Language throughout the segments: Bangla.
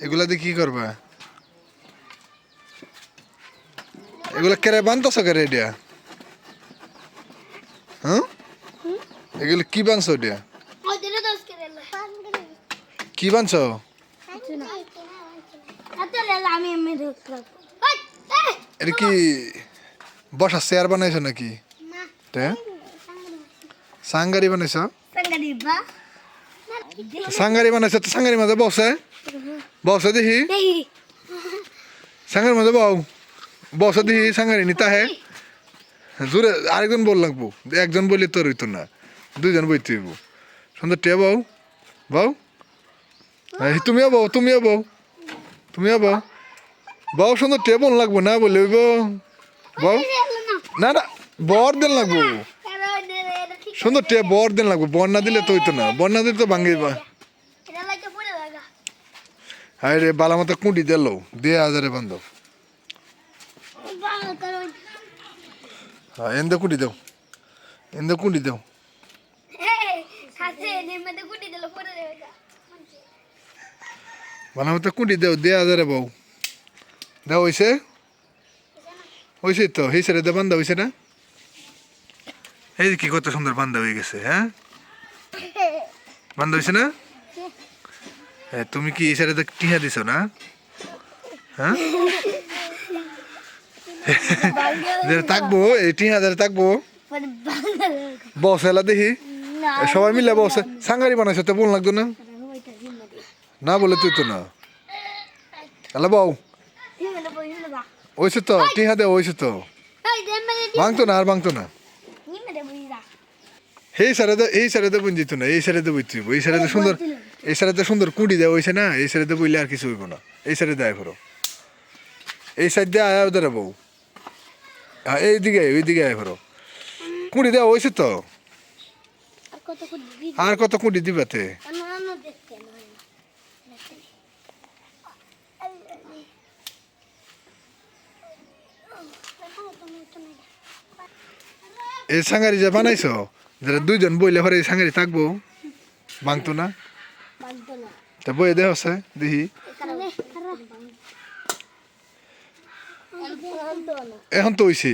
এগুলা দিয়ে কি করবা? এগুলা কেরে বানতেছ কেরে এটা? হ্যাঁ, এগুলো কি বানছো এটা? কি বানছো? এটা কি বসার চেয়ার বানাইছো নাকি? সাংগারি বানাইছো? সাংগারি বানাইছো তো সাংগারি মাঝে বসে বসে দেখি সাংগারি মাঝে বউ বসে দেখি সাংগারি নিতে হে জোরে আরেকজন বল লাগবো, একজন বললে তোর হইতো না, দুইজন বইতে হইব। সুন্দর টে বউ বউ তুমিও বউ তুমিও বউ তুমিও বউ বউ সুন্দর টেবল লাগবো না বলে হইব বউ না না বর দিন লাগবো সুন্দর টে বর দিন লাগবো, বর না দিলে তো হইতো না, বর না দিলে তো ভাঙিবা। হ্যাঁ রে বালা মতো কুঁটি দিল দিয়ে হাজারে বান্ধব। হ্যাঁ এন্দে কুঁটি দাও, এন্দে কুঁটি দাও। বালা মতো কুঁটি দাও দিয়ে হাজারে বউ দাও হয়েছে হয়েছে তো সেই সাইডে বান্ধা হয়েছে না? এই কি কত সুন্দর বান্ধা হয়ে গেছে। হ্যাঁ বান্ধা হয়েছে না? হ্যাঁ তুমি কি এই সাইডে টিহা দিছো না? হ্যাঁ থাকবো এই টিহা থাকবো বস এলা দেখি সবাই মিলে বসে সাংগারি বানাইছো তো বল লাগতো না, না বলে তুই তো না এলা বউ ওইসে তো টিহা দে ওইসে তো ভাঙতো না আর ভাঙতো না। এই সারাতে বুঝ যেত না, এই সারাতে বুঝতে হইব, এই সারাতে সুন্দর, এই সারাতে সুন্দর কুঁড়ি দেওয়া হয়েছে না, এই সারাতে বইলে আর কিছু হইব না। এই সাইডে আয় করো, এই সাইড দিয়ে আয় ওদের বউ, হ্যাঁ এইদিকে ওইদিকে আয় করো, কুঁড়ি দেওয়া হয়েছে তো আর কত কুঁড়ি দিবাতে। এই সাঙ্গারি যে বানাইছো যারা দুইজন বইলে পরে এই সাঙ্গারি থাকবো ভাঙতো না, তা বইয়ে দেহ দেখি এখন তো হইছে,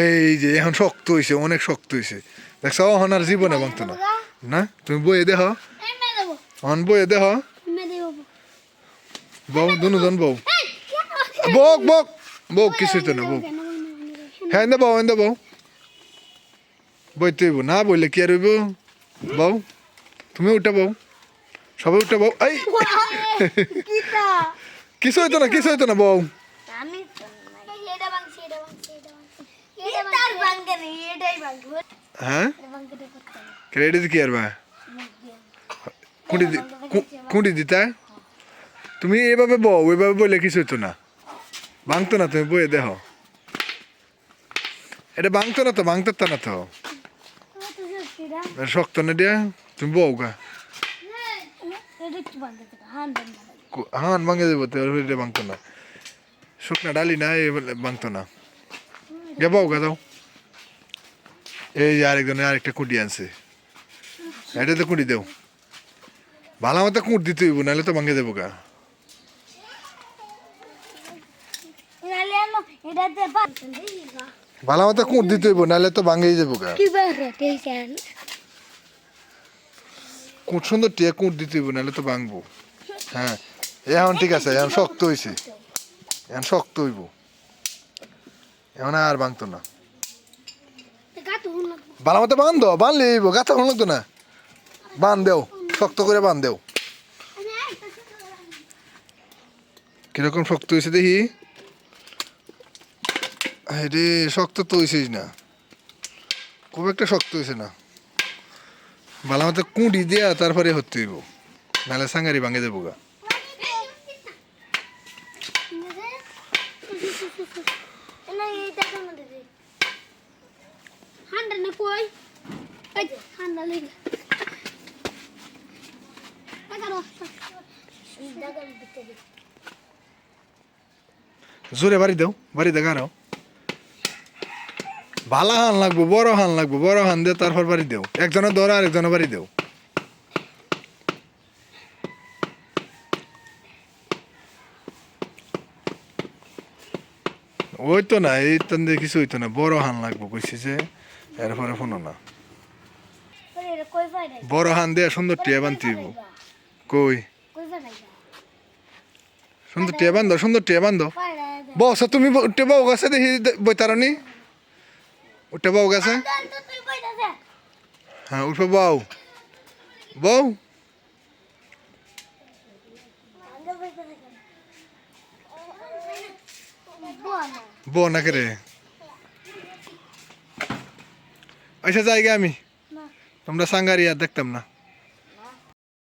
এই যে এখন শক্ত হইছে, অনেক শক্ত হইছে দেখছো, এখন আর জীবনে ভাঙতো না। না তুমি বইয়ে দেহ, এখন বইয়ে দেহ বউ দুজন বউ বক বক বক কিছুই তো না বউ। হ্যাঁ এনে বউ এনে বউ বইতে হইব না বইলে কি আর হইব বউ, তুমি উঠা বউ সবাই উঠা বউ। এই কিছু হইতো না কিছু হইতো না বউ। হ্যাঁ ক্রেডিট কি আর বা কুঁটি দিতা তুমি এইভাবে বউ, ওইভাবে বইলে কিছু হইতো না, ভাঙতো না, তুমি বইয়ে দেহ এটা ভাঙতো না তো, ভাঙতো না তো শক্ত না দিয়া তুমি বউ গা হান ভাঙে দেবো তো ভাঙতো না, শুকনা ডালি না ভাঙতো না, গে বউ গা দাও। এই যে আরেকজনে আরেকটা কুঁটি আনছে, এটাতে কুঁটি দেও ভালো মতো কুঁট দিতে হইব নাহলে তো ভাঙে দেবো গা। ভালো মতো কুঁট দিতে হইব নাহলে তো ভাঙেই যাবো গা। কুঁট সুন্দর টিয়া কুঁট দিতে হইব নাহলে তো ভাঙবো। হ্যাঁ এখন ঠিক আছে, এখন শক্ত হয়েছে, এখন শক্ত হইব, এখন আর ভাঙতো না। ভালো মতো বান্ধ, বানলে হইব, গাথা ভালো লাগতো না, বান দেও শক্ত করে বান দেও। কিরকম শক্ত হয়েছে দেখি, রে শক্ত তো হয়েছিস না, খুব একটা শক্ত হয়েছে না, ভালো মতো কুঁড়ি দেয়া তারপরে হতে হইব নাহলে সাঙ্গারি ভাঙে দেবো গা। জোরে বাড়ি দাও, বাড়ি দেখাও, ভালা হান লাগবো, বড় হান লাগবো, বড় হান দিয়ে তারপর বাড়ি দেও, একজনের ধরো আরেকজনের বাড়ি দেও। ওই তো না এই তো কিছু হইতো না বড় হান লাগবো কইছি যে এরপরে ফোন না বড় হান দিয়ে সুন্দর টিয়া বানতে হইব কই সুন্দর টিয়া বান্ধ বস তুমি উঠে বউ গেছে দেখি বইতারনি উঠে বউ গেছে হ্যাঁ উঠবে বউ বউ বউ না কে রে আচ্ছা জায়গা আমি তোমরা সাঙ্গারি আর দেখতাম না